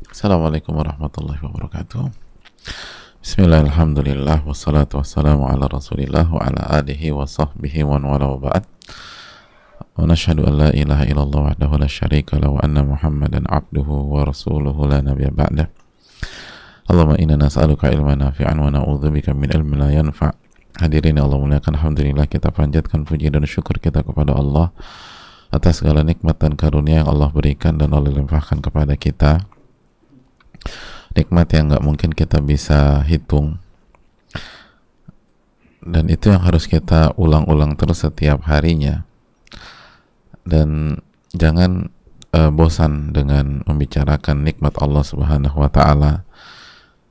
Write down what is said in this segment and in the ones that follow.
Assalamualaikum warahmatullahi wabarakatuh. Bismillah, alhamdulillah, wassalatu wassalamu ala rasulillah wa ala alihi wa sahbihi wa wala wa ba'd. Wa nashhadu an la ilaha illallah wahdahu la syarika lahu wa anna muhammadan abduhu wa rasuluhu la nabiyya ba'dah. Allahumma inna nas'aluka ilman nafi'an wa na'udzubika min ilmin la yanfa'. Hadirin yang Allah muliakan, alhamdulillah kita panjatkan puji dan syukur kita kepada Allah atas segala nikmat dan karunia yang Allah berikan dan Allah limpahkan kepada kita. Nikmat yang gak mungkin kita bisa hitung, dan itu yang harus kita ulang-ulang terus setiap harinya. Dan jangan bosan dengan membicarakan nikmat Allah Subhanahu wa ta'ala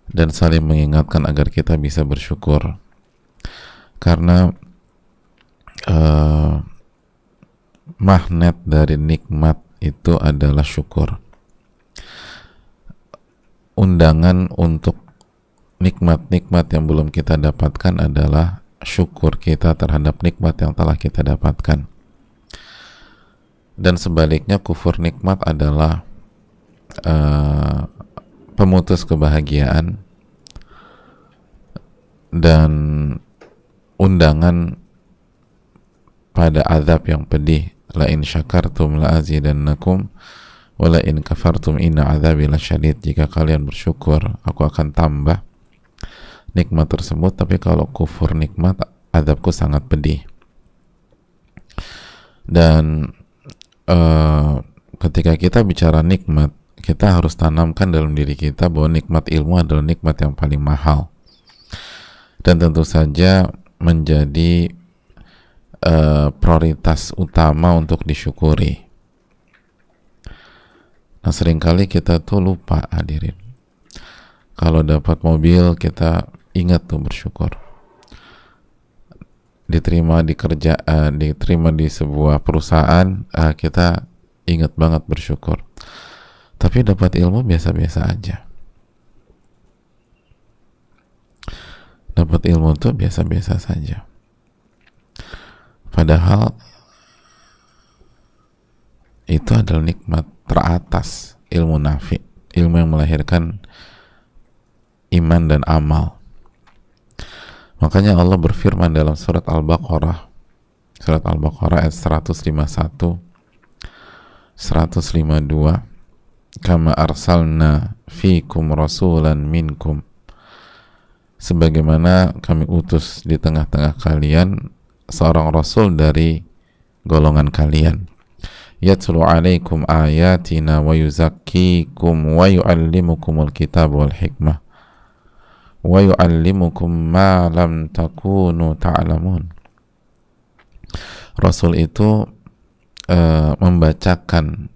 dan saling mengingatkan agar kita bisa bersyukur, karena magnet dari nikmat itu adalah syukur. Undangan untuk nikmat-nikmat yang belum kita dapatkan adalah syukur kita terhadap nikmat yang telah kita dapatkan. Dan sebaliknya, kufur nikmat adalah pemutus kebahagiaan dan undangan pada azab yang pedih. La in syakartum la azidannakum wala in kafartum inna azabi lasyadid. Jika kalian bersyukur, aku akan tambah nikmat tersebut, tapi kalau kufur nikmat, azabku sangat pedih. Dan ketika kita bicara nikmat, kita harus tanamkan dalam diri kita bahwa nikmat ilmu adalah nikmat yang paling mahal dan tentu saja menjadi prioritas utama untuk disyukuri. Nah, seringkali kita tuh lupa, hadirin. Kalau dapat mobil, kita ingat tuh bersyukur. Diterima di kerjaan, diterima di sebuah perusahaan, kita ingat banget bersyukur. Tapi dapat ilmu biasa-biasa aja. Dapat ilmu tuh biasa-biasa saja. Padahal itu adalah nikmat teratas, ilmu nafi, ilmu yang melahirkan iman dan amal. Makanya Allah berfirman dalam surat Al-Baqarah ayat 151, 152, kama arsalna fikum rasulan minkum, sebagaimana kami utus di tengah-tengah kalian seorang rasul dari golongan kalian, yatlu alaikum ayatina wa yuzakkikum wa yu'allimukumul kitab wal hikmah wa yu'allimukum ma lam takunu ta'lamun. Rasul itu membacakan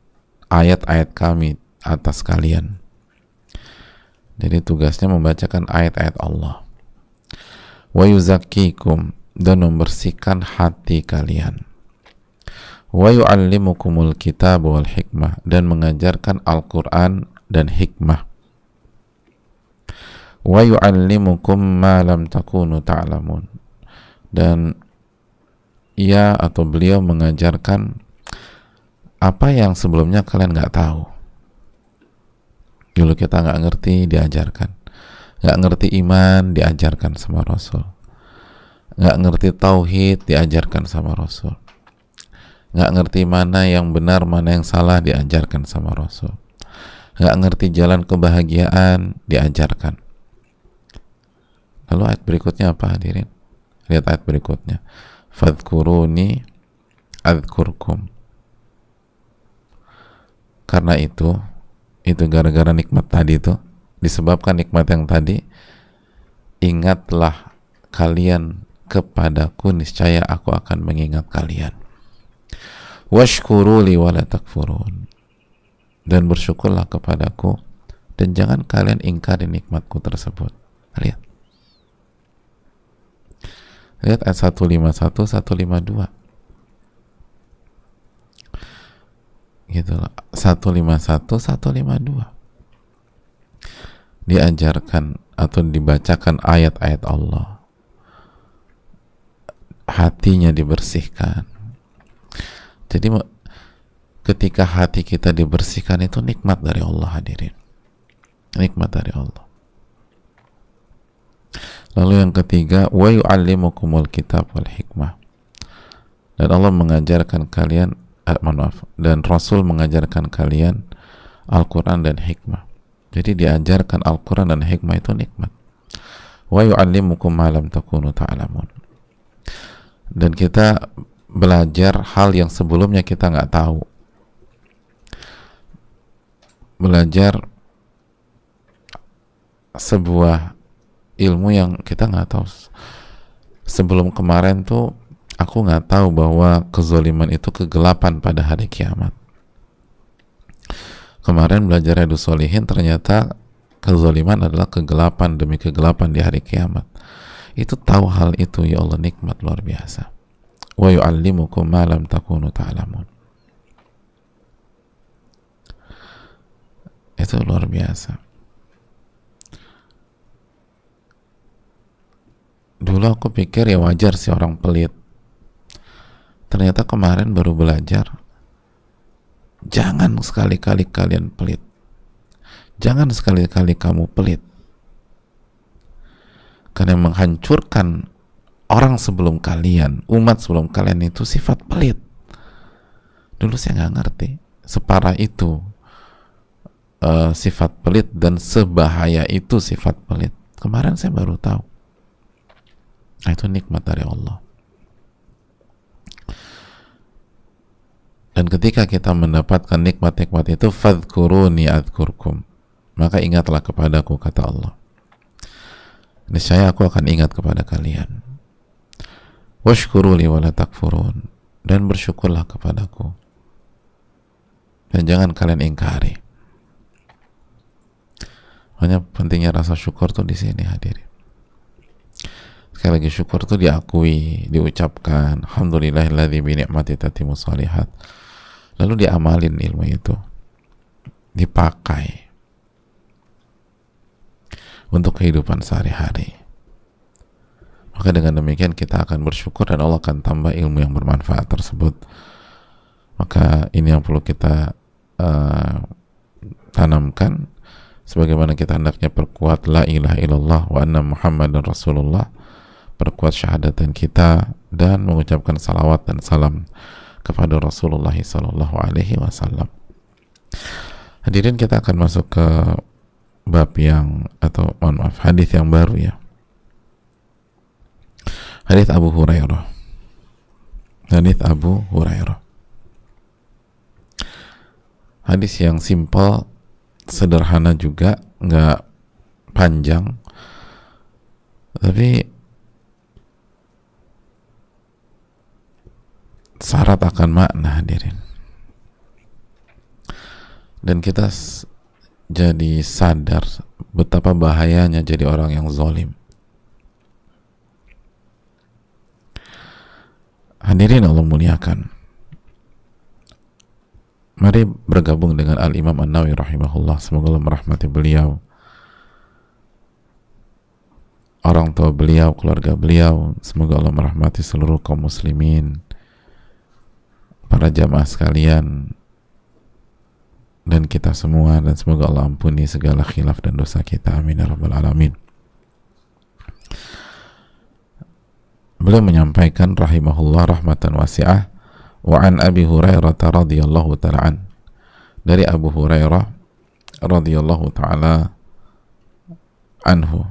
ayat-ayat kami atas kalian. Jadi tugasnya membacakan ayat-ayat Allah. Wa yuzakkikum, dan membersihkan hati kalian. Wa yu'allimukumul kitab wal hikmah, dan mengajarkan Al-Quran dan hikmah. Wa yu'allimukum ma lam takunu ta'lamun, dan ia atau beliau mengajarkan apa yang sebelumnya kalian nggak tahu. Dulu kita nggak ngerti, diajarkan. Nggak ngerti iman, diajarkan sama Rasul. Nggak ngerti tauhid, diajarkan sama Rasul. Nggak ngerti mana yang benar, mana yang salah, diajarkan sama Rasul. Nggak ngerti jalan kebahagiaan, diajarkan. Lalu ayat berikutnya apa, hadirin? Lihat ayat berikutnya. Fadhkuruni adzkurkum. Karena itu gara-gara nikmat tadi itu, disebabkan nikmat yang tadi, ingatlah kalian kepadaku, niscaya aku akan mengingat kalian. Washkuruli wala takfurun, dan bersyukurlah kepadaku dan jangan kalian ingkari nikmatku tersebut. Lihat ayat 151, 152 gitu loh. 151, 152 diajarkan atau dibacakan ayat-ayat Allah, hatinya dibersihkan, Jadi ketika hati kita dibersihkan itu nikmat dari Allah, hadirin. Nikmat dari Allah. Lalu yang ketiga, wa yu'allimukumul kitab wal hikmah. Dan Allah mengajarkan kalian, dan Rasul mengajarkan kalian Al-Quran dan hikmah. Jadi diajarkan Al-Quran dan hikmah itu nikmat. Wa yu'allimukum ma lam takunu ta'lamun. Dan kita belajar hal yang sebelumnya kita nggak tahu. Belajar sebuah ilmu yang kita nggak tahu. Sebelum kemarin tuh aku nggak tahu bahwa kezaliman itu kegelapan pada hari kiamat. Kemarin belajar Riyadhus Shalihin, ternyata kezaliman adalah kegelapan demi kegelapan di hari kiamat. Itu tahu hal itu, ya Allah, nikmat luar biasa. Wa yu'allimukum ma lam takunu ta'lamun. Itu luar biasa. Dulu aku pikir ya wajar sih orang pelit. Ternyata kemarin baru belajar. Jangan sekali-kali kalian pelit. Jangan sekali-kali kamu pelit. Karena yang menghancurkan orang sebelum kalian, umat sebelum kalian itu sifat pelit. Dulu saya nggak ngerti separah itu sifat pelit dan sebahaya itu sifat pelit. Kemarin saya baru tahu. Nah, itu nikmat dari Allah. Dan ketika kita mendapatkan nikmat-nikmat itu, fadhkuruni adzkurkum, maka ingatlah kepadaku, kata Allah. Niscaya aku akan ingat kepada kalian. Washkuruli wala takfurun, dan bersyukurlah kepadaku, dan jangan kalian ingkari. Makanya pentingnya rasa syukur tuh di sini, hadirin. Sekali lagi, syukur tuh diakui, diucapkan, alhamdulillahilladzi bi ni'mati tatimmus shalihat. Lalu diamalin ilmu itu, dipakai untuk kehidupan sehari-hari. Maka dengan demikian kita akan bersyukur dan Allah akan tambah ilmu yang bermanfaat tersebut. Maka ini yang perlu kita tanamkan, sebagaimana kita hendaknya perkuat la ilaha illallah wa anna muhammadan rasulullah, perkuat syahadatan kita dan mengucapkan salawat dan salam kepada Rasulullah sallallahu alaihi wasallam. Hadirin, kita akan masuk ke bab yang, atau mohon maaf, hadis yang baru ya. Hadis Abu Hurairah. Hadis Abu Hurairah. Hadis yang simpel, sederhana juga, nggak panjang, tapi syarat akan makna, hadirin. Dan kita jadi sadar betapa bahayanya jadi orang yang zalim. Hadirin Allah muliakan, mari bergabung dengan Al-Imam An-Nawawi rahimahullah, semoga Allah merahmati beliau, orang tua beliau, keluarga beliau, semoga Allah merahmati seluruh kaum muslimin, para jamaah sekalian, dan kita semua, dan semoga Allah ampuni segala khilaf dan dosa kita, amin ya rabbal alamin. Beliau menyampaikan rahimahullah rahmatan wasi'ah, wa an Abi Hurairah radhiyallahu ta'ala an, dari Abu Hurairah radhiyallahu ta'ala anhu,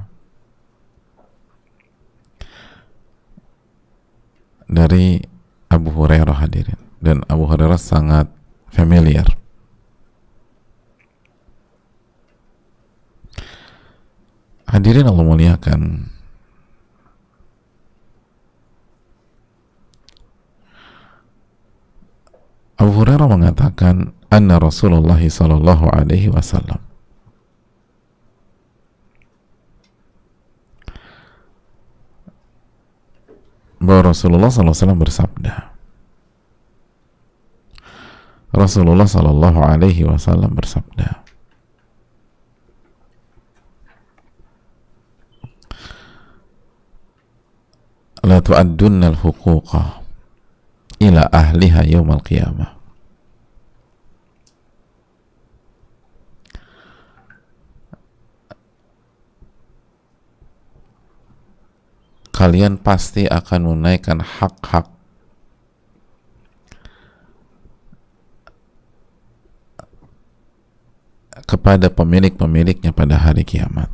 dari Abu Hurairah, hadirin. Dan Abu Hurairah sangat familiar. Hadirin Allah muliakan, Abu Hurairah mengatakan, anna Rasulullah sallallahu alaihi wasallam, bahwa Rasulullah sallallahu alaihi wasallam bersabda, Rasulullah sallallahu alaihi wasallam bersabda, la tu'addunna al-huquqa ila ahliha yaumal qiyamah. Kalian pasti akan menunaikan hak-hak kepada pemilik-pemiliknya pada hari kiamat.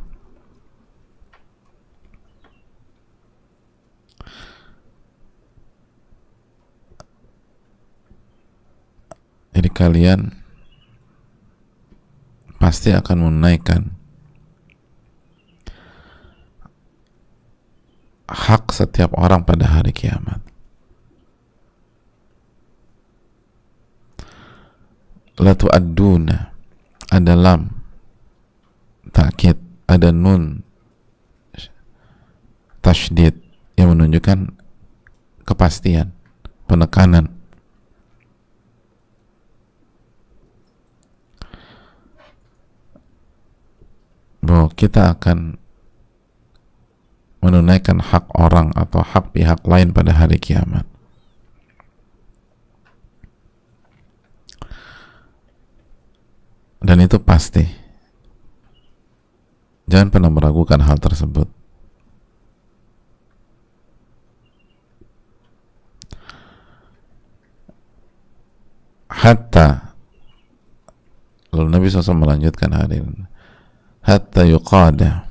Jadi kalian pasti akan menunaikan hak setiap orang pada hari kiamat. La tu'adduna, ada lam ta'kid, ada nun tasydid yang menunjukkan kepastian, penekanan. Bahwa kita akan menunaikan hak orang atau hak pihak lain pada hari kiamat. Dan itu pasti. Jangan pernah meragukan hal tersebut. Hatta, lalu Nabi SAW melanjutkan hadirin, hatta yuqada,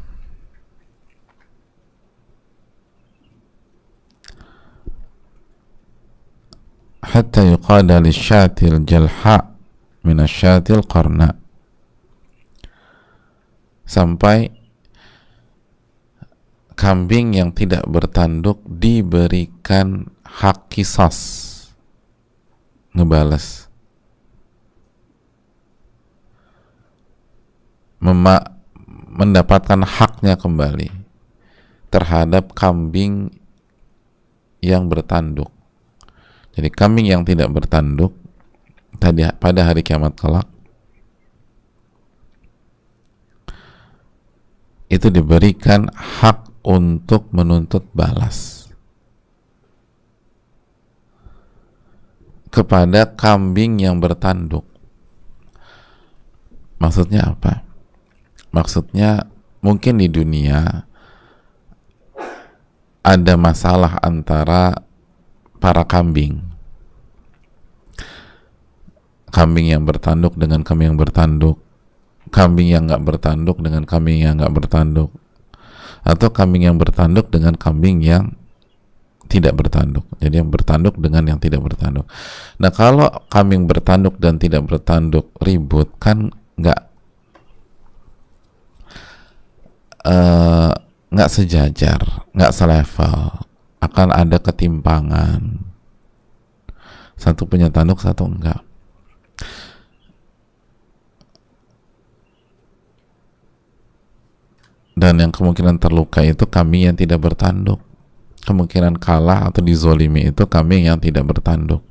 hatta yuqada lisyatil jalha minasyatil qarna, sampai kambing yang tidak bertanduk diberikan hak qisas, ngebalas, mendapatkan haknya kembali terhadap kambing yang bertanduk. Jadi kambing yang tidak bertanduk tadi pada hari kiamat kelak itu diberikan hak untuk menuntut balas kepada kambing yang bertanduk. Maksudnya apa? Maksudnya mungkin di dunia ada masalah antara para kambing yang bertanduk dengan kambing yang bertanduk, kambing yang nggak bertanduk dengan kambing yang nggak bertanduk, atau kambing yang bertanduk dengan kambing yang tidak bertanduk. Jadi yang bertanduk dengan yang tidak bertanduk. Nah, kalau kambing bertanduk dan tidak bertanduk ribut, kan nggak sejajar, nggak selevel, akan ada ketimpangan. Satu punya tanduk, satu enggak. Dan yang kemungkinan terluka itu kambing yang tidak bertanduk. Kemungkinan kalah atau dizolimi itu kambing yang tidak bertanduk.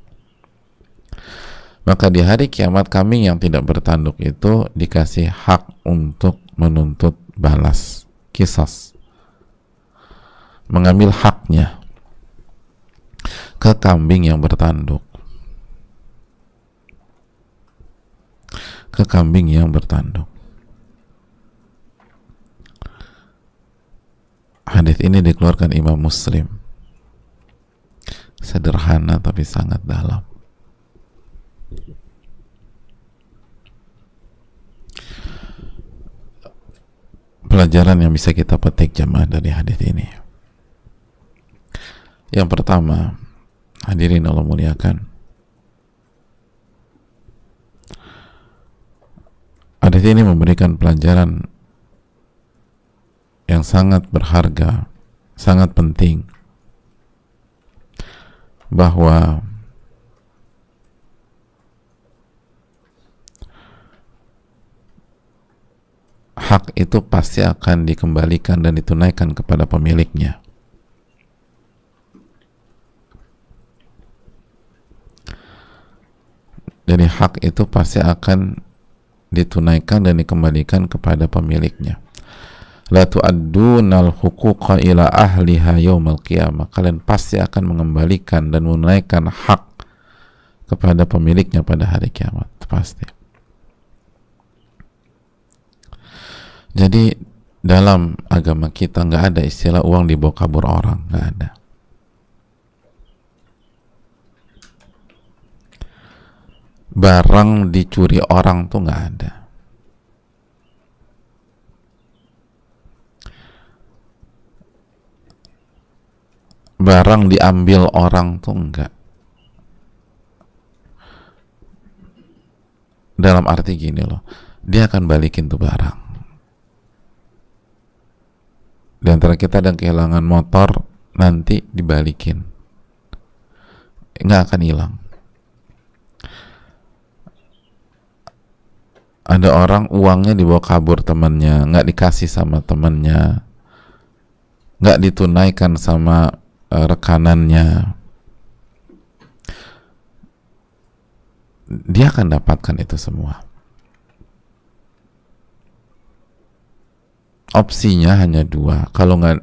Maka di hari kiamat kambing yang tidak bertanduk itu dikasih hak untuk menuntut balas, qisas, mengambil haknya ke kambing yang bertanduk, ke kambing yang bertanduk. Hadis ini dikeluarkan Imam Muslim. Sederhana tapi sangat dalam. Pelajaran yang bisa kita petik jamaah dari hadis ini. Yang pertama, hadirin Allah muliakan, hadis ini memberikan pelajaran yang sangat berharga, sangat penting, bahwa hak itu pasti akan dikembalikan dan ditunaikan kepada pemiliknya. Jadi hak itu pasti akan ditunaikan dan dikembalikan kepada pemiliknya. La tu'addunal huquqa ila ahliha yaumal qiyamah. Kalian pasti akan mengembalikan dan menunaikan hak kepada pemiliknya pada hari kiamat, pasti. Jadi dalam agama kita nggak ada istilah uang dibawa kabur orang, nggak ada. Barang dicuri orang tuh nggak ada. Barang diambil orang tuh enggak. Dalam arti gini loh, dia akan balikin tuh barang. Di antara kita ada kehilangan motor, nanti dibalikin, nggak akan hilang. Ada orang uangnya dibawa kabur temannya, nggak dikasih sama temannya, nggak ditunaikan sama rekanannya, dia akan dapatkan itu semua. Opsinya hanya dua, kalau nggak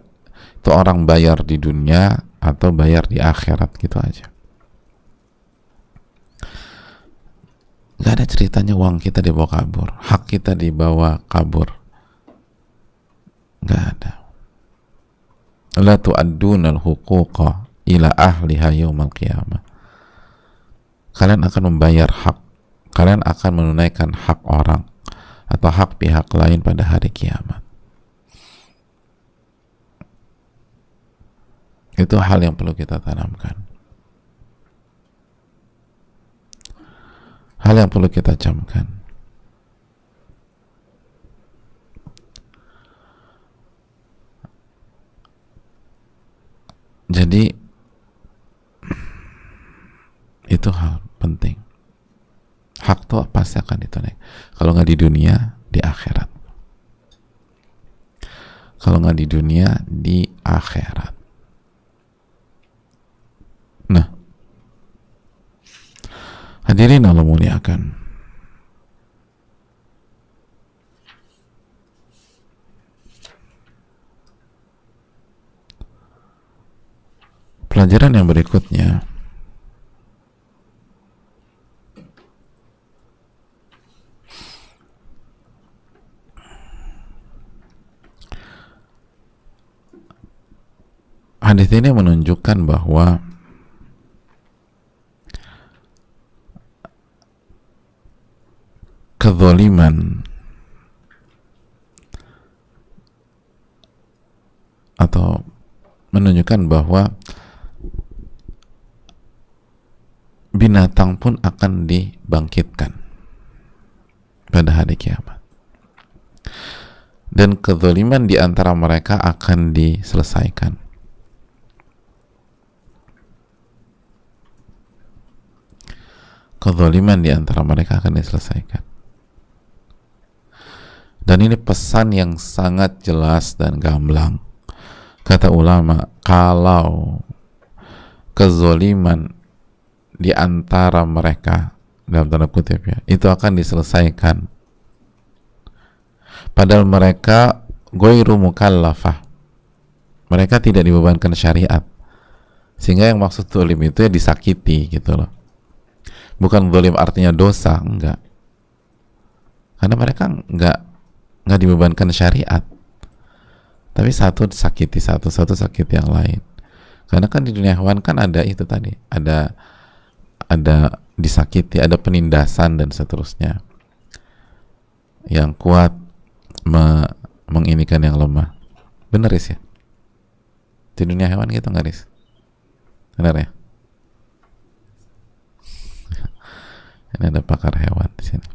itu orang bayar di dunia atau bayar di akhirat, gitu aja. Nggak ada ceritanya uang kita dibawa kabur, hak kita dibawa kabur, nggak ada. La tu'addunal huquqa ila ahliha yaumal qiyamah. Kalian akan membayar hak, kalian akan menunaikan hak orang atau hak pihak lain pada hari kiamat. Itu hal yang perlu kita tanamkan, hal yang perlu kita camkan. Jadi itu hal penting. Hak tuh pasti akan ditunaikan. Kalau nggak di dunia, di akhirat. Kalau nggak di dunia, di akhirat. Nah, hadirin Allah muliakan. Pelajaran yang berikutnya, hadis ini menunjukkan bahwa kezaliman atau menunjukkan bahwa binatang pun akan dibangkitkan pada hari kiamat, dan kezaliman di antara mereka akan diselesaikan. Kezaliman di antara mereka akan diselesaikan. Dan ini pesan yang sangat jelas dan gamblang. Kata ulama, kalau kezaliman di antara mereka, dalam tanda kutip ya, itu akan diselesaikan, padahal mereka ghairu mukallafah, mereka tidak dibebankan syariat, sehingga yang maksud zalim itu ya disakiti gitu loh. Bukan zalim artinya dosa, enggak, karena mereka enggak dibebankan syariat, tapi satu sakiti satu sakiti yang lain. Karena kan di dunia hewan kan ada itu tadi, ada disakiti, ada penindasan dan seterusnya. Yang kuat menginikan yang lemah. Benar ya? Di dunia hewan gitu nggak, Riz? Benar ya? Ini ada pakar hewan di sini.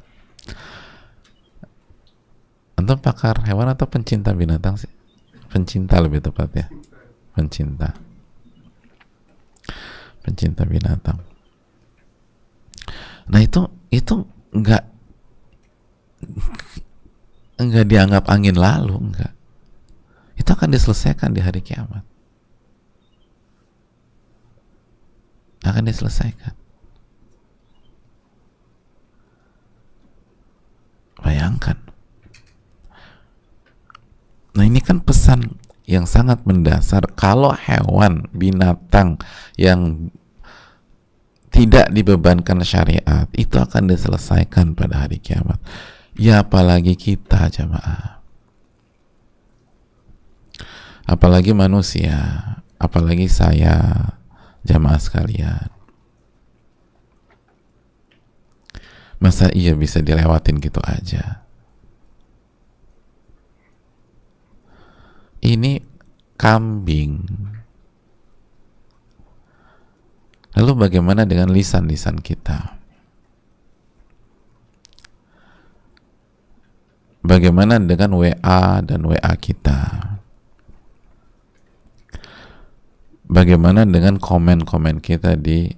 Antum pakar hewan atau pencinta binatang sih? Pencinta lebih tepat ya. Pencinta binatang. Nah itu nggak dianggap angin lalu, enggak. Itu akan diselesaikan di hari kiamat. Akan diselesaikan. Bayangkan. Nah ini kan pesan yang sangat mendasar. Kalau hewan, binatang yang tidak dibebankan syariat, itu akan diselesaikan pada hari kiamat. Ya apalagi kita jamaah, apalagi manusia, apalagi saya jamaah sekalian. Masa iya bisa dilewatin gitu aja? Ini kambing. Lalu bagaimana dengan lisan-lisan kita? Bagaimana dengan WA dan WA kita? Bagaimana dengan komen-komen kita di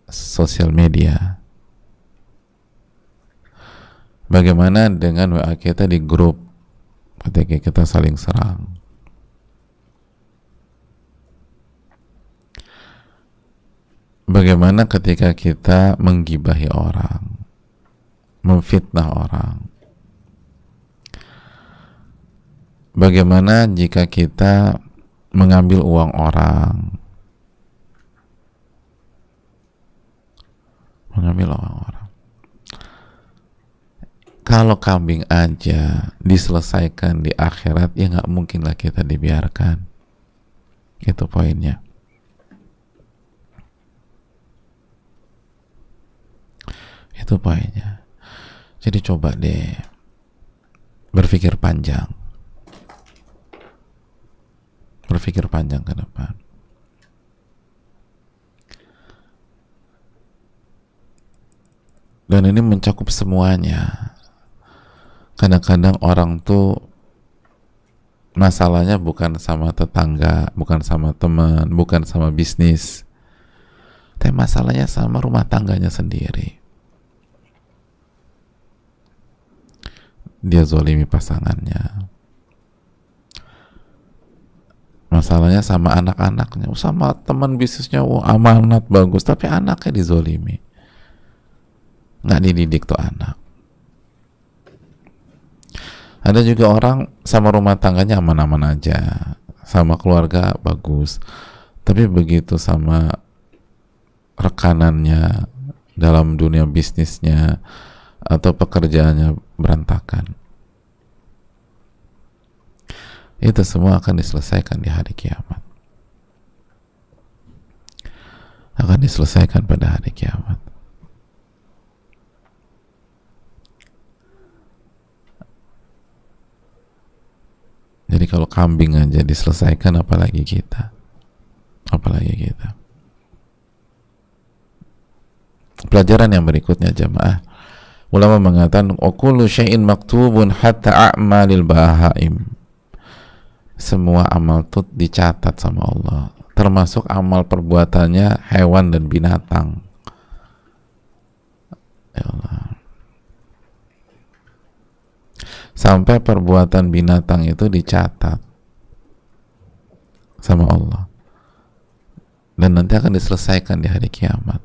sosial media? Bagaimana dengan WA kita di grup ketika kita saling serang? Bagaimana ketika kita menggibahi orang, memfitnah orang? Bagaimana jika kita mengambil uang orang? Mengambil uang orang. Kalau kambing aja diselesaikan di akhirat, ya nggak mungkin lah kita dibiarkan. Itu poinnya. Itu poinnya. Jadi coba deh berpikir panjang. Berpikir panjang ke depan. Dan ini mencakup semuanya. Kadang-kadang orang tuh masalahnya bukan sama tetangga, bukan sama teman, bukan sama bisnis, tapi masalahnya sama rumah tangganya sendiri. Dia zolimi pasangannya, masalahnya sama anak-anaknya, sama teman bisnisnya, amanat bagus, tapi anaknya dizolimi, nggak dididik tuh anak. Ada juga orang sama rumah tangganya aman-aman aja, sama keluarga bagus, tapi begitu sama rekanannya dalam dunia bisnisnya atau pekerjaannya berantakan. Itu semua akan diselesaikan di hari kiamat. Akan diselesaikan pada hari kiamat. Jadi kalau kambing aja diselesaikan, apalagi kita. Apalagi kita. Pelajaran yang berikutnya jamaah. Ulama mengatakan, kullu syai'in maktubun hatta a'malil bahaim. Semua amal itu dicatat sama Allah. Termasuk amal perbuatannya hewan dan binatang. Ya Allah. Sampai perbuatan binatang itu dicatat sama Allah, dan nanti akan diselesaikan di hari kiamat.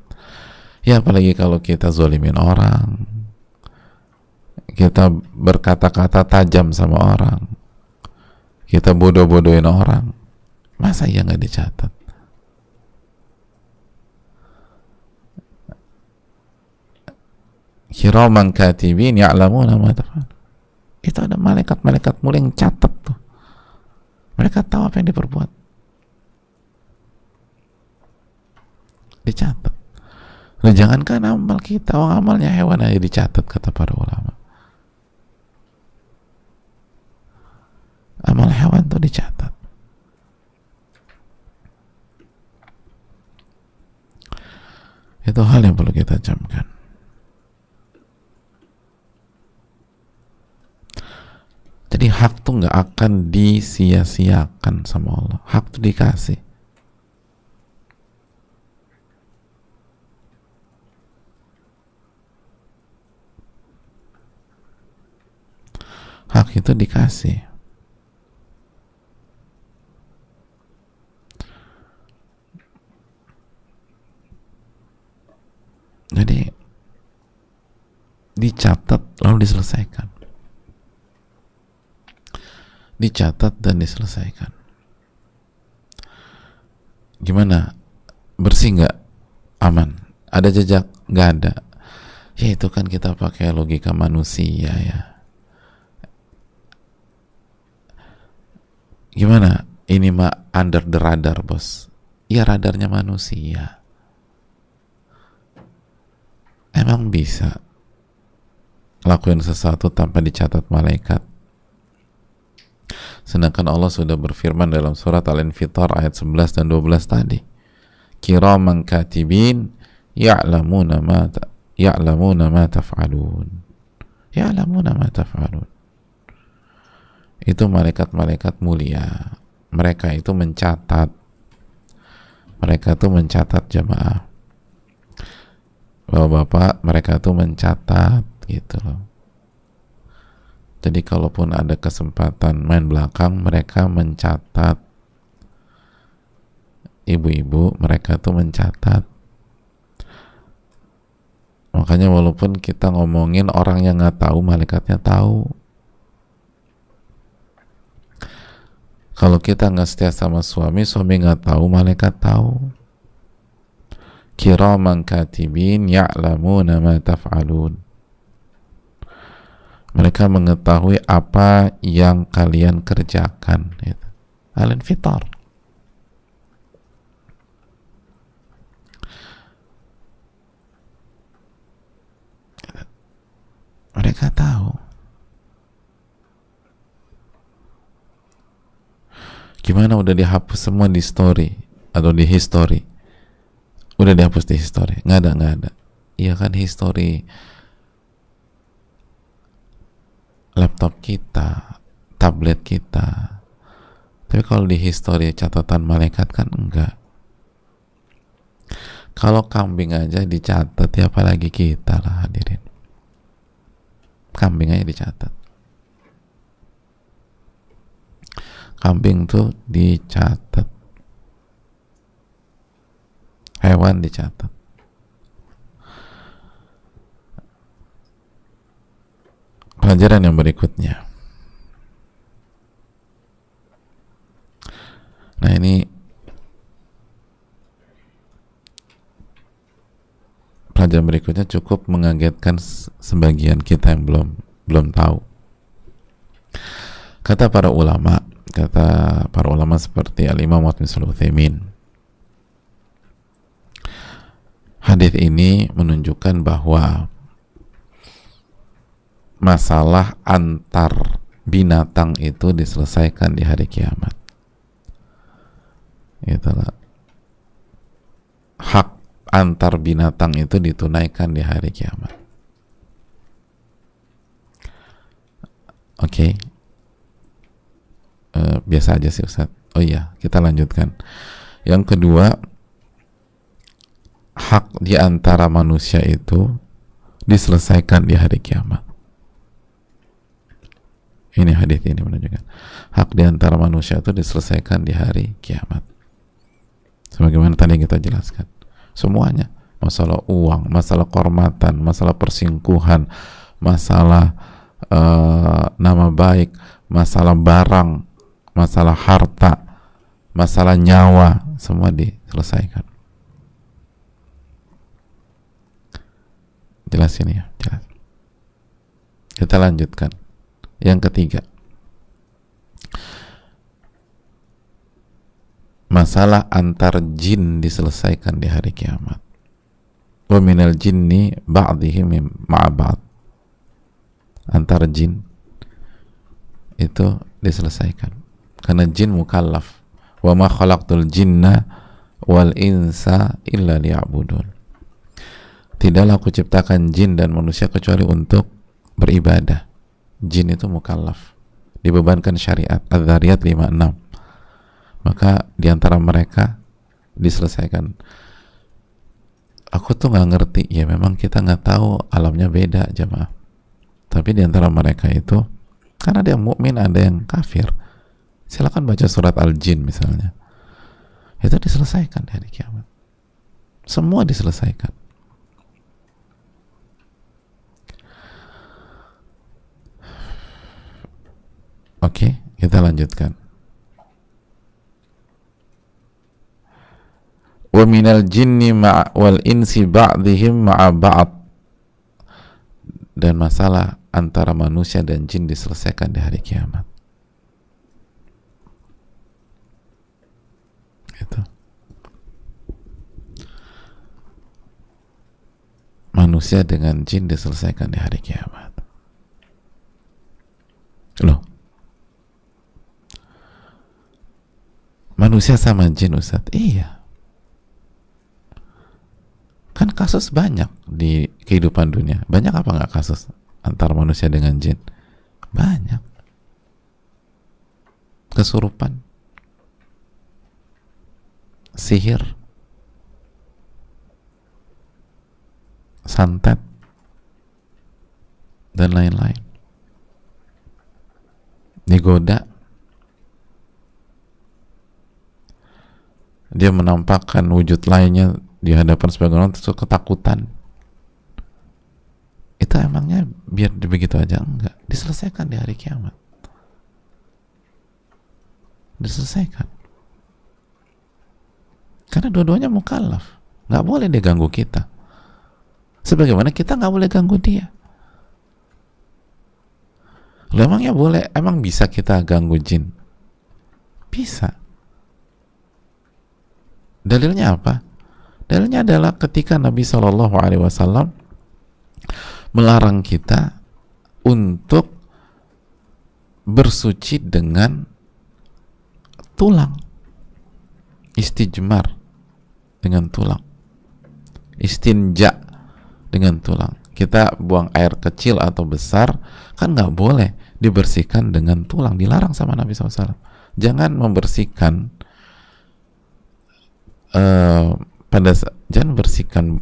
Ya apalagi kalau kita zolimin orang, kita berkata-kata tajam sama orang, kita bodoh-bodohin orang, masa iya nggak dicatat? Kiraman katibin ya'lamuna ma taf'alun. Itu ada malaikat-malaikat mulia yang catat tuh. Mereka tahu apa yang diperbuat. Dicatat. Nah, jangankan amal kita, amalnya hewan aja dicatat, kata para ulama. Amal hewan tuh dicatat. Itu hal yang perlu kita camkan. Jadi hak tuh nggak akan disia-siakan sama Allah. Hak tuh dikasih. Hak itu dikasih. Jadi dicatat lalu diselesaikan. Dicatat dan diselesaikan. Gimana? Bersih nggak? Aman. Ada jejak? Nggak ada. Ya itu kan kita pakai logika manusia ya. Gimana? Ini mah under the radar, bos. Ya radarnya manusia. Emang bisa lakuin sesuatu tanpa dicatat malaikat? Sedangkan Allah sudah berfirman dalam surat Al-Infitar ayat 11 dan 12 tadi. Kiraman katibin ya'lamuna ma taf'alun. Ya'lamuna ma taf'alun. Itu malaikat-malaikat mulia. Mereka itu mencatat. Mereka itu mencatat jamaah. Bapak-bapak, mereka itu mencatat gitu loh. Jadi kalaupun ada kesempatan main belakang, mereka mencatat. Ibu-ibu, mereka itu mencatat. Makanya walaupun kita ngomongin orang yang nggak tahu, malaikatnya tahu. Kalau kita nggak setia sama suami, suami nggak tahu, malaikat tahu. Kiraman katibin ya'lamuna ma taf'alun. Mereka mengetahui apa yang kalian kerjakan. Gitu. Al-Infitar. Mereka tahu. Gimana udah dihapus semua di story atau di history? Udah dihapus di history? Nggak ada. Iya kan, history laptop kita, tablet kita. Tapi kalau di history catatan malaikat kan enggak. Kalau kambing aja dicatat, ya apalagi kita lah hadirin. Kambing aja dicatat. Kambing tuh dicatat. Hewan dicatat. Pelajaran yang berikutnya. Nah ini pelajaran berikutnya cukup mengagetkan sebagian kita yang belum tahu. Kata para ulama seperti Al-Imam Muhammad bin Shalih Al-Utsaimin, hadis ini menunjukkan bahwa masalah antar binatang itu diselesaikan di hari kiamat. Itulah hak antar binatang itu ditunaikan di hari kiamat. Oke. Biasa aja sih Ustaz. Oh iya, kita lanjutkan. Yang kedua, hak di antara manusia itu diselesaikan di hari kiamat. Ini hadis ini menunjukkan hak di antara manusia itu diselesaikan di hari kiamat. Sebagaimana tadi yang kita jelaskan. Semuanya, masalah uang, masalah kehormatan, masalah persingkuhan, masalah nama baik, masalah barang, masalah harta, masalah nyawa, semua diselesaikan. Jelas ini ya, jelas. Kita lanjutkan. Yang ketiga, masalah antar jin diselesaikan di hari kiamat. Wa minal jinni ba'dihim ma'a ba'd. Antar jin itu diselesaikan. Karena jin mukallaf. Wa ma khalaqtul jinna wal insa illa liya'budun. Tidaklah aku ciptakan jin dan manusia kecuali untuk beribadah. Jin itu mukallaf, dibebankan syariat. Adz-Dzariyat 5:6. Maka diantara mereka diselesaikan. Aku tuh nggak ngerti, ya memang kita nggak tahu, alamnya beda jemaah. Tapi diantara mereka itu, kan ada yang mukmin, ada yang kafir. Silakan baca surat Al-Jin misalnya. Itu diselesaikan di hari kiamat. Semua diselesaikan. Oke, kita lanjutkan. wa minal jinni wal insi ba'dihim ma'a ba'd, dan masalah antara manusia dan jin diselesaikan di hari kiamat. Itu manusia dengan jin diselesaikan di hari kiamat. Loh, manusia sama jin, Ustaz? Iya, kan kasus banyak di kehidupan dunia. Banyak apa nggak kasus antara manusia dengan jin? Banyak. Kesurupan, sihir, santet, dan lain-lain. Digoda, dia menampakkan wujud lainnya di hadapan sebagian orang, terus ketakutan. Itu emangnya biar begitu aja? Enggak, diselesaikan di hari kiamat. Diselesaikan. Karena dua-duanya mukallaf, nggak boleh dia ganggu kita. Sebagaimana kita nggak boleh ganggu dia. Loh, emangnya boleh? Emang bisa kita ganggu jin? Bisa. Dalilnya apa? Dalilnya adalah ketika Nabi SAW melarang kita untuk bersuci dengan tulang, istijmar dengan tulang, istinja dengan tulang. Kita buang air kecil atau besar kan nggak boleh dibersihkan dengan tulang, dilarang sama Nabi SAW. Jangan membersihkan jangan bersihkan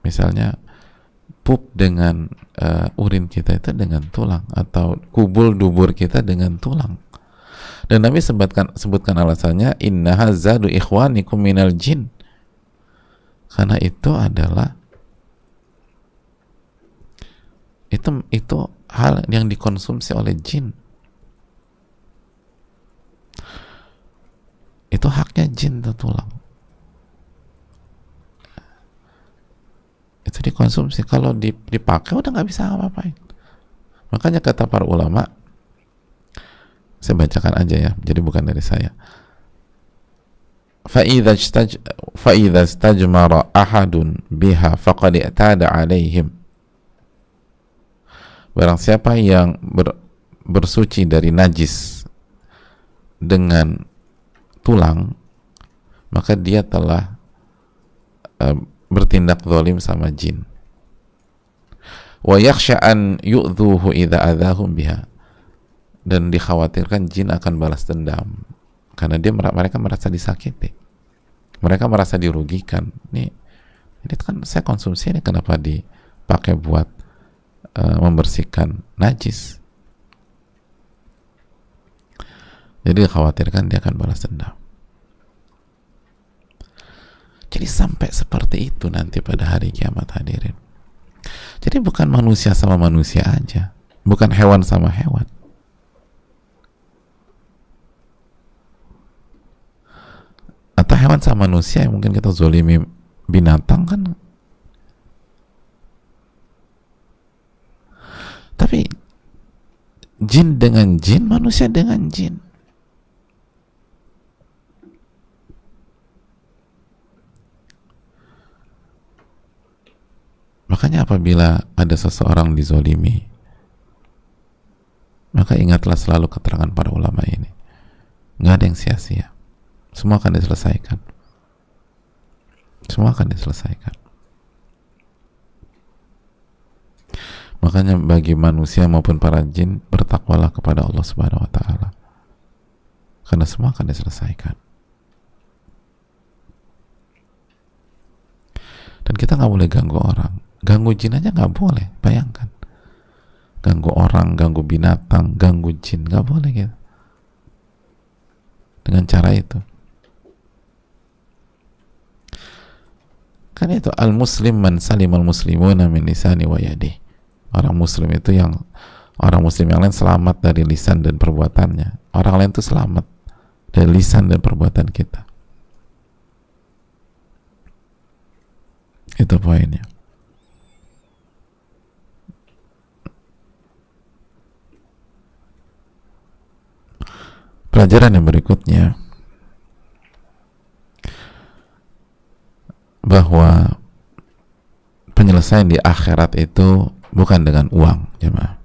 misalnya pup dengan urin kita itu dengan tulang, atau kubul dubur kita dengan tulang. Dan Nabi sebutkan alasannya, innaha zadu ikhwanikum minal jin, karena itu adalah itu hal yang dikonsumsi oleh jin. Itu haknya jin tuh, tulang itu dikonsumsi. Kalau dipakai udah nggak bisa apa-apain. Makanya kata para ulama, saya bacakan aja ya, jadi bukan dari saya. فَإِذَا اسْتَجْمَرَ أَحَدٌ بِهَا فَقَدْ اعْتَادَ عَلَيْهِمْ. Barang siapa yang bersuci dari najis dengan tulang, maka dia telah bertindak zalim sama jin. Wa yakhsha an yu'dhuhu idza adzahum biha, dan dikhawatirkan jin akan balas dendam karena mereka merasa disakiti, mereka merasa dirugikan. Ini kan saya konsumsi, ini kenapa dipakai buat membersihkan najis? Jadi dikhawatirkan dia akan balas dendam. Jadi sampai seperti itu nanti pada hari kiamat, hadirin. Jadi bukan manusia sama manusia aja, bukan hewan sama hewan. Atau hewan sama manusia yang mungkin kita zolimi binatang kan. Tapi jin dengan jin, manusia dengan jin. Makanya apabila ada seseorang dizolimi, maka ingatlah selalu keterangan para ulama ini. Nggak ada yang sia-sia. Semua akan diselesaikan. Semua akan diselesaikan. Makanya bagi manusia maupun para jin, bertakwalah kepada Allah Subhanahu wa Ta'ala, karena semua akan diselesaikan. Dan kita nggak boleh ganggu orang. Ganggu jin aja nggak boleh, bayangkan. Ganggu orang, ganggu binatang, ganggu jin, nggak boleh gitu. Dengan cara itu. Kan itu al-muslim man salimal muslimuna min lisani wa yadih. Orang muslim itu orang muslim yang lain selamat dari lisan dan perbuatannya. Orang lain itu selamat dari lisan dan perbuatan kita. Itu poinnya. Pelajaran yang berikutnya, bahwa penyelesaian di akhirat itu bukan dengan uang, jemaah.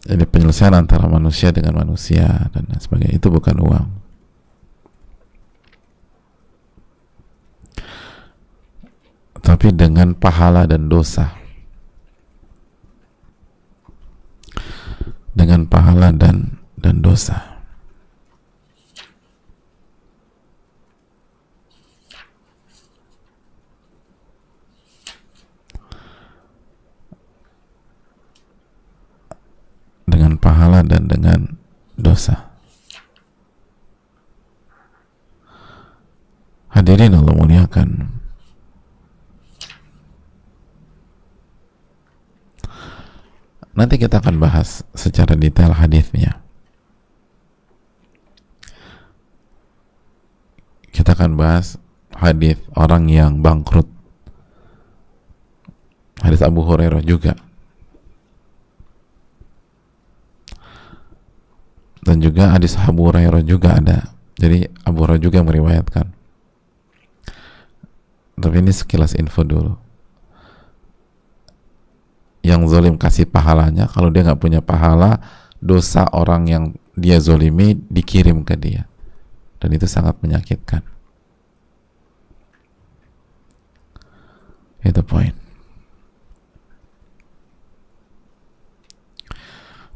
Jadi penyelesaian antara manusia dengan manusia dan sebagainya itu bukan uang. Tapi dengan pahala dan dosa. Dengan pahala dan dosa. Dengan pahala dan dengan dosa. Hadirin Allah muliakan, nanti kita akan bahas secara detail hadisnya. Kita akan bahas hadis orang yang bangkrut, hadis Abu Hurairah juga, dan juga hadis Abu Hurairah juga ada. Jadi Abu Hurairah juga meriwayatkan. Tapi ini sekilas info dulu. Yang zolim kasih pahalanya, kalau dia nggak punya pahala, dosa orang yang dia zolimi dikirim ke dia, dan itu sangat menyakitkan. Itu poin.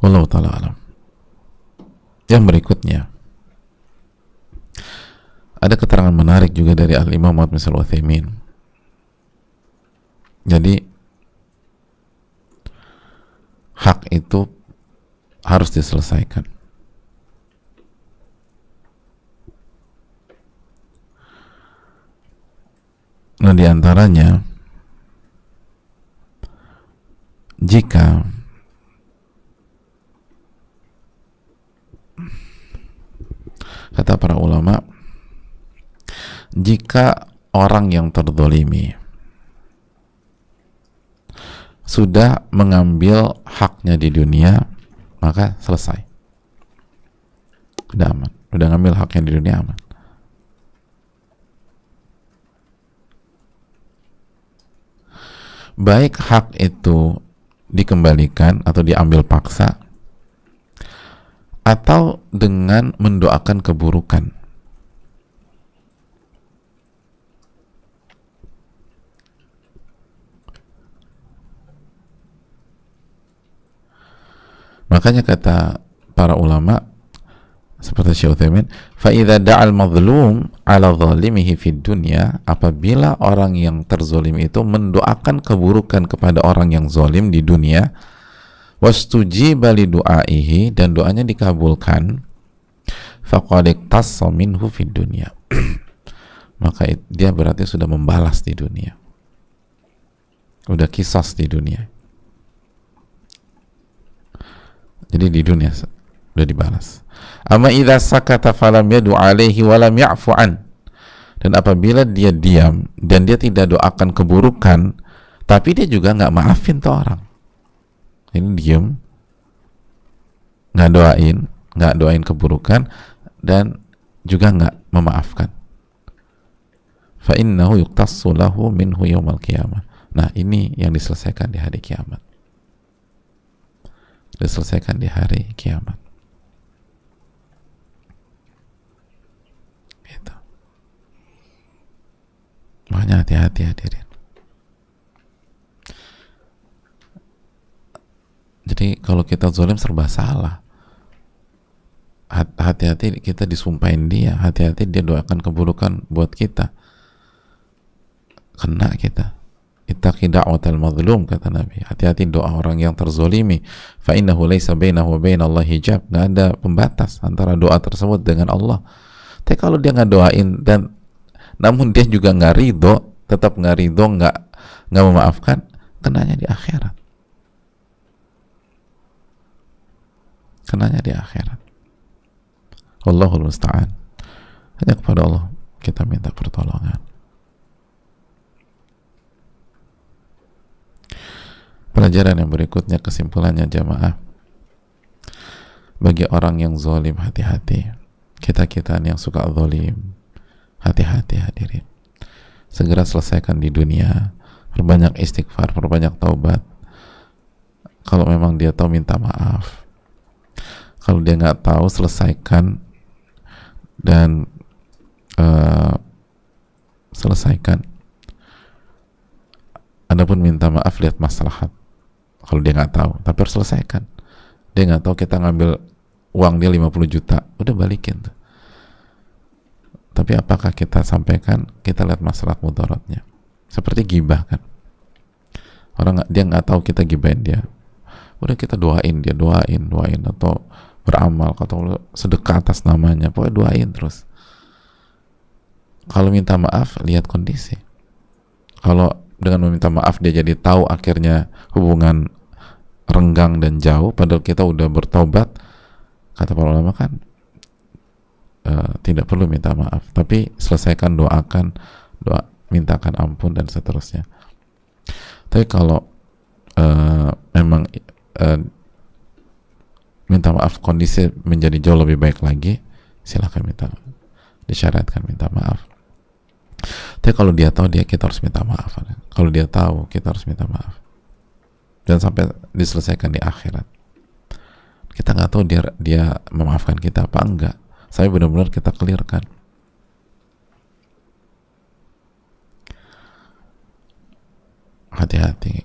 Wallahu ta'ala alam. Yang berikutnya, ada keterangan menarik juga dari Al-Imam Muhammad bin Shalih Al-Utsaimin. Jadi hak itu harus diselesaikan. Nah, diantaranya, jika kata para ulama, jika orang yang terzolimi sudah mengambil haknya di dunia, maka selesai, udah aman, udah ngambil haknya di dunia, aman. Baik hak itu dikembalikan atau diambil paksa, atau dengan mendoakan keburukan. Makanya kata para ulama seperti Syekh Utsaimin, fa idza da'al mazlum 'ala zalimihi fid dunya, apabila orang yang terzalim itu mendoakan keburukan kepada orang yang zalim di dunia, wastujiba li du'aihi, dan doanya dikabulkan, faqad iqtassa minhu fid dunya, maka dia berarti sudah membalas di dunia, udah qisas di dunia. Jadi di dunia udah dibalas. Amma idza sakata falam yadu alaihi wa lam ya'fu an, dan apabila dia diam dan dia tidak doakan keburukan, tapi dia juga nggak maafin tuh orang. Ini diam, nggak doain keburukan, dan juga nggak memaafkan. Fa innahu yuqtassu lahu minhu yaumal qiyamah. Nah, ini yang diselesaikan di hari kiamat. Diselesaikan di hari kiamat. Gitu. Makanya hati-hati hadirin. Jadi kalau kita zalim serba salah. Hati-hati kita disumpahin dia, hati-hati dia doakan keburukan buat kita, kena kita. Ittaqi da'watal mazlum, kata Nabi. Hati-hati doa orang yang terzolimi. Fa innahu laisa bainahu wa bainallahi hijab. Nggak ada pembatas antara doa tersebut dengan Allah. Tapi kalau dia nggak doain, dan namun dia juga nggak ridho, tetap nggak ridho, nggak memaafkan, kenanya di akhirat. Kenanya di akhirat. Wallahul musta'an. hanya kepada Allah kita minta pertolongan. Pelajaran yang berikutnya, kesimpulannya jamaah, bagi orang yang zalim hati-hati. Kita yang suka zalim, hati-hati hadirin. Segera selesaikan di dunia, perbanyak istighfar, perbanyak taubat. Kalau memang dia tahu, minta maaf. Kalau dia nggak tahu, selesaikan dan selesaikan. Adapun minta maaf, lihat maslahat. Kalau dia nggak tahu, tapi harus selesaikan. Dia nggak tahu, kita ngambil uang dia 50 juta, udah balikin tuh. Tapi apakah kita sampaikan? Kita lihat masalah mudaratnya. Seperti gibah kan, dia nggak tahu kita gibahin dia, udah kita doain dia, doain atau beramal atau sedekah atas namanya, pokoknya doain terus. Kalau minta maaf, lihat kondisi. Kalau dengan meminta maaf dia jadi tahu, akhirnya hubungan renggang dan jauh, padahal kita udah bertobat, kata para ulama kan, tidak perlu minta maaf, tapi selesaikan, doakan, mintakan ampun dan seterusnya. Tapi kalau memang minta maaf kondisi menjadi jauh lebih baik lagi, silakan disyaratkan minta maaf. Tapi kalau dia tahu, kita harus minta maaf. Kalau dia tahu, kita harus minta maaf dan sampai diselesaikan di akhirat. Kita nggak tahu dia memaafkan kita apa enggak, saya benar-benar kita clearkan. Hati-hati,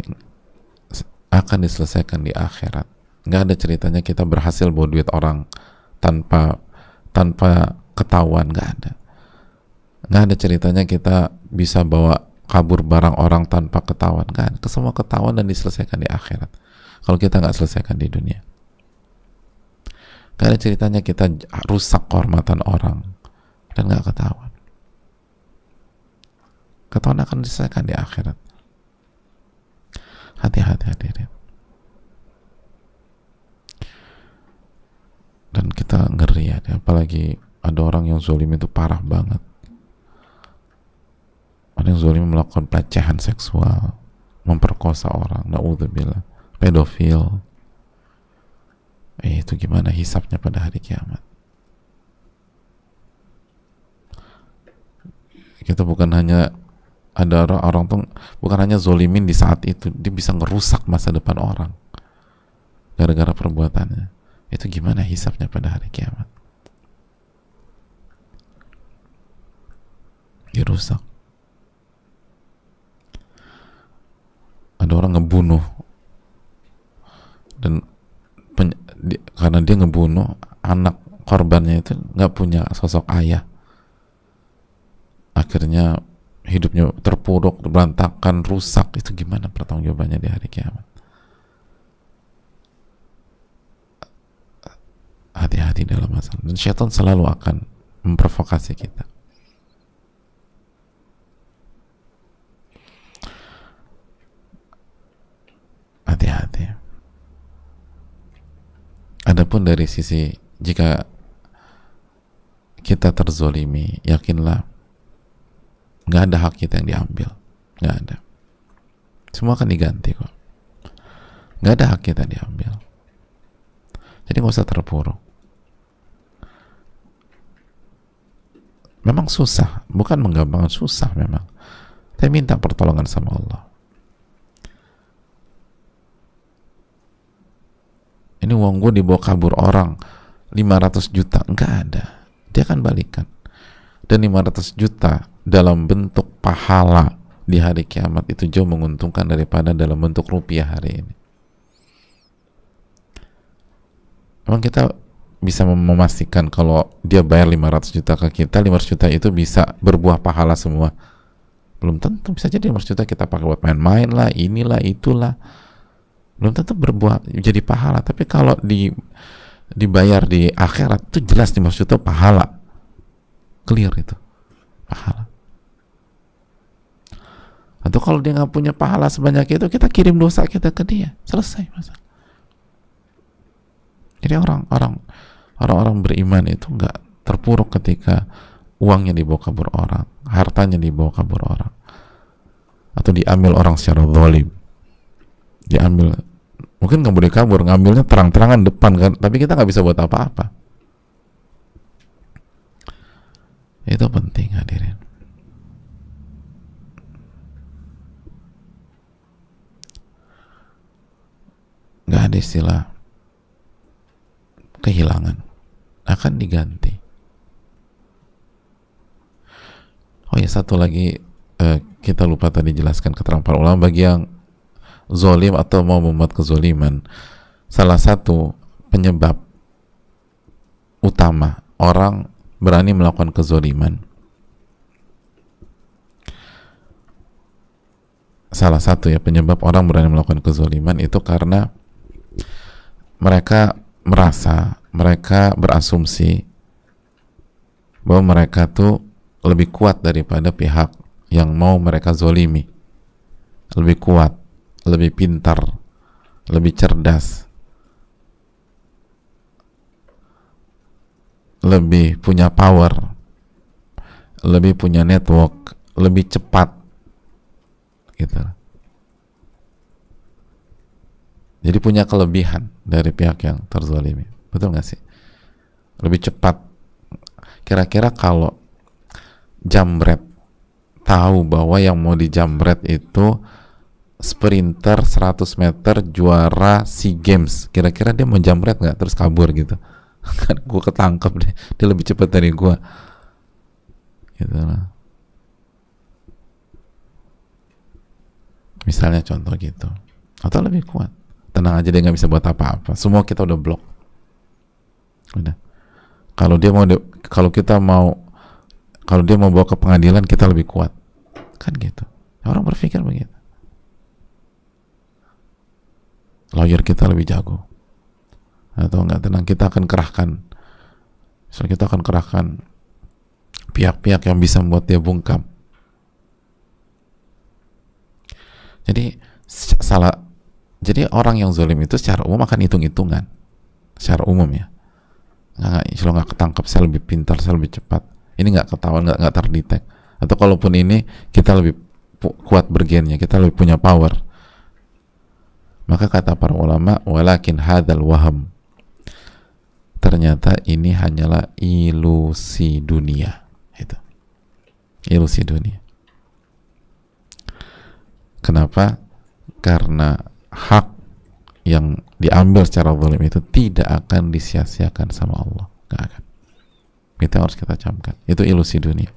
akan diselesaikan di akhirat. Nggak ada ceritanya kita berhasil bawa duit orang tanpa ketahuan, nggak ada. Nggak ada ceritanya kita bisa bawa kabur barang orang tanpa ketahuan, kan? Semua ketahuan dan diselesaikan di akhirat. Kalau kita nggak selesaikan di dunia, nggak ada ceritanya kita rusak kehormatan orang dan nggak ketahuan. Ketahuan akan diselesaikan di akhirat. Hati-hati hadirin. Dan kita ngeri ya, apalagi ada orang yang zalim itu parah banget. Ada yang zalim melakukan pelecehan seksual, memperkosa orang, naudzubillah, pedofil. Itu gimana hisabnya pada hari kiamat? Kita bukan hanya ada orang tuh bukan hanya zolimin di saat itu, dia bisa ngerusak masa depan orang gara-gara perbuatannya. Itu gimana hisabnya pada hari kiamat? Dirusak. Ada orang ngebunuh dan karena dia ngebunuh, anak korbannya itu nggak punya sosok ayah, akhirnya hidupnya terpuruk, berantakan, rusak. Itu gimana pertanggungjawabannya di hari kiamat? Hati-hati dalam masalah, dan syaitan selalu akan memprovokasi kita. Hati-hati. Adapun dari sisi jika kita terzolimi, yakinlah nggak ada hak kita yang diambil, nggak ada. Semua akan diganti kok. Nggak ada hak kita diambil. Jadi nggak usah terpuruk. Memang susah, bukan menggampangkan, susah memang. Tapi minta pertolongan sama Allah. Ini uang gue dibawa kabur orang 500 juta, enggak ada, dia akan balikan. Dan 500 juta dalam bentuk pahala di hari kiamat itu jauh menguntungkan daripada dalam bentuk rupiah hari ini. Memang kita bisa memastikan kalau dia bayar 500 juta ke kita, 500 juta itu bisa berbuah pahala semua? Belum tentu. Bisa jadi 500 juta kita pakai buat main-main lah, inilah, itulah, belum tentu berbuah jadi pahala. Tapi kalau dibayar di akhirat itu jelas 500 juta pahala, clear itu pahala. Atau kalau dia nggak punya pahala sebanyak itu, kita kirim dosa kita ke dia, selesai masalah. Jadi orang-orang beriman itu nggak terpuruk ketika uangnya dibawa kabur orang, hartanya dibawa kabur orang, atau diambil orang secara zalim, diambil, mungkin nggak boleh kabur, ngambilnya terang-terangan depan kan, tapi kita nggak bisa buat apa-apa. Itu penting, hadirin. Nggak ada istilah kehilangan, akan diganti. Oh ya, satu lagi, kita lupa tadi jelaskan keterangan para ulama bagi yang zolim atau mau membuat kezoliman. Salah satu penyebab utama orang berani melakukan kezoliman, salah satu ya penyebab orang berani melakukan kezoliman itu karena mereka merasa, mereka berasumsi bahwa mereka tuh lebih kuat daripada pihak yang mau mereka zolimi, lebih kuat, lebih pintar, lebih cerdas, lebih punya power, lebih punya network, lebih cepat, gitu. Jadi punya kelebihan dari pihak yang terzalimi, betul nggak sih? Lebih cepat. Kira-kira kalau jambret tahu bahwa yang mau dijambret itu sprinter 100 meter juara SEA Games, kira-kira dia mau jambret nggak terus kabur gitu? Kan gue ketangkep deh, dia lebih cepat dari gue, gitu lah. Misalnya contoh gitu, atau lebih kuat. Tenang aja, dia nggak bisa buat apa-apa. Semua kita udah blok. Udah. Kalau dia mau, kalau dia mau bawa ke pengadilan, kita lebih kuat. Kan gitu. Orang berpikir begitu. Lawyer kita lebih jago. Atau nggak, tenang, kita akan kerahkan. Misalnya kita akan kerahkan pihak-pihak yang bisa membuat dia bungkam. Jadi orang yang zalim itu secara umum akan hitung-hitungan, secara umum ya. Kalau nggak ketangkep, saya lebih pintar, saya lebih cepat. Ini nggak ketahuan, nggak terdetek. Atau kalaupun ini kita lebih kuat bergennya, kita lebih punya power. Maka kata para ulama, walakin hadzal waham. Ternyata ini hanyalah ilusi dunia. Itu. Ilusi dunia. Kenapa? Karena hak yang diambil secara zalim itu tidak akan disia-siakan sama Allah, nggak akan. Itu harus kita camkan. Itu ilusi dunia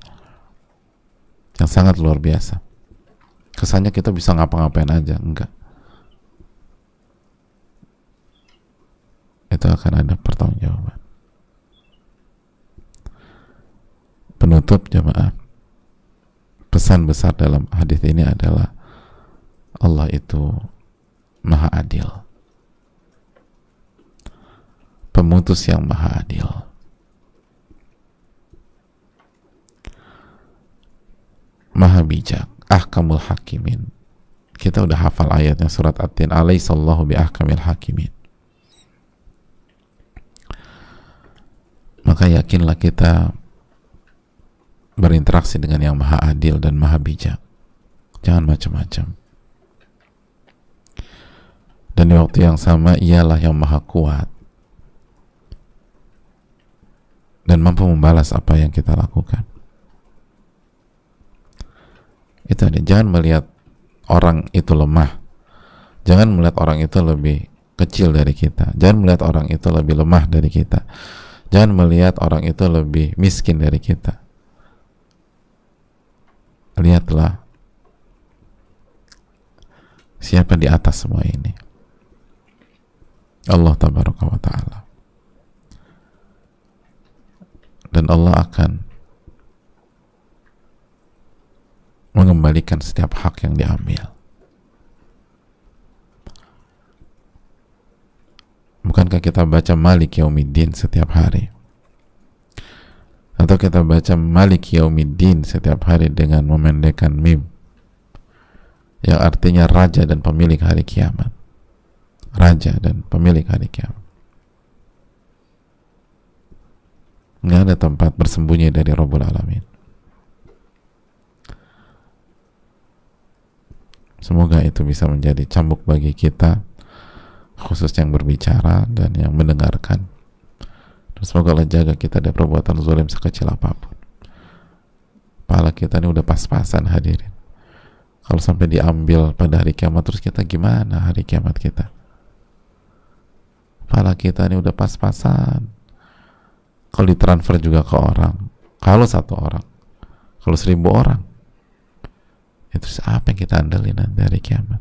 yang sangat luar biasa. Kesannya kita bisa ngapa-ngapain aja, enggak. Itu akan ada pertanggungjawaban. Penutup jemaah, pesan besar dalam hadis ini adalah Allah itu Maha Adil, pemutus yang Maha Adil. Maha bijak, ahkamul hakimin. Kita udah hafal ayatnya surat At-Tin, alaihissallahu bi ahkamil hakimin. Maka yakinlah kita berinteraksi dengan yang Maha Adil dan Maha bijak. Jangan macam-macam. Dan di waktu yang sama ialah yang Maha kuat dan mampu membalas apa yang kita lakukan. Itu ada. Jangan melihat orang itu lemah, jangan melihat orang itu lebih kecil dari kita, jangan melihat orang itu lebih lemah dari kita, jangan melihat orang itu lebih miskin dari kita. Lihatlah siapa di atas semua ini, Allah tabaraka wa ta'ala. Dan Allah akan mengembalikan setiap hak yang diambil. Bukankah kita baca Malik Yaumiddin setiap hari? Atau kita baca Malik Yaumiddin setiap hari dengan memendekkan mim, yang artinya raja dan pemilik hari kiamat. Raja dan pemilik hari kiamat. nggak ada tempat bersembunyi dari Rabbul Alamin. Semoga itu bisa menjadi cambuk bagi kita, khusus yang berbicara dan yang mendengarkan. Dan semoga Allah jaga kita dari perbuatan zalim sekecil apapun. Pahala kita ini udah pas-pasan hadirin. Kalau sampai diambil pada hari kiamat, terus kita gimana hari kiamat kita? Pahala kita ini udah pas-pasan. Kalau ditransfer juga ke orang, kalau 1 orang, kalau 1000 orang, itu apa yang kita andalin nanti hari kiamat?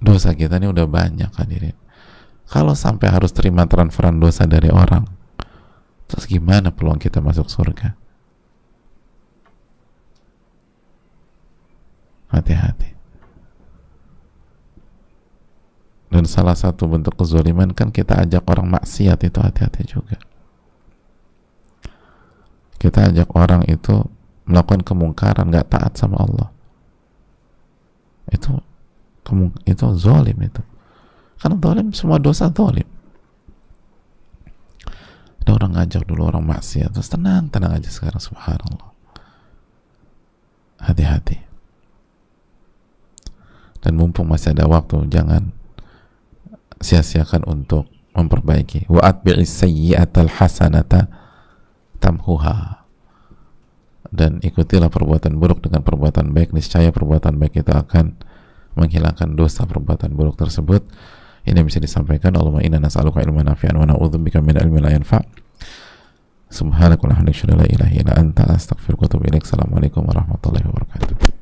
Dosa kita ini udah banyak hadirin. Kalau sampai harus terima transferan dosa dari orang, terus gimana peluang kita masuk surga? Hati-hati. Dan salah satu bentuk kezaliman kan kita ajak orang maksiat, itu hati-hati juga. Kita ajak orang itu melakukan kemungkaran, nggak taat sama Allah. Itu zalim itu. Karena zalim, semua dosa zalim. Ada orang ngajak dulu orang maksiat, terus tenang aja sekarang, subhanallah. Hati-hati. Dan mumpung masih ada waktu, jangan sia-siakan untuk memperbaiki. Wa atbi'is sayyi'atal hasanata tamhuha. Dan ikutilah perbuatan buruk dengan perbuatan baik, niscaya perbuatan baik itu akan menghilangkan dosa perbuatan buruk tersebut. Ini bisa disampaikan. Allahumma inna nas'aluka ilman nafi'an wa na'udzubika min ilmin la yanfa'. Subhanakallahumma wa bihamdika, la ilaha illa anta, astaghfiruka wa atubu ilaik. Assalamualaikum warahmatullahi wabarakatuh.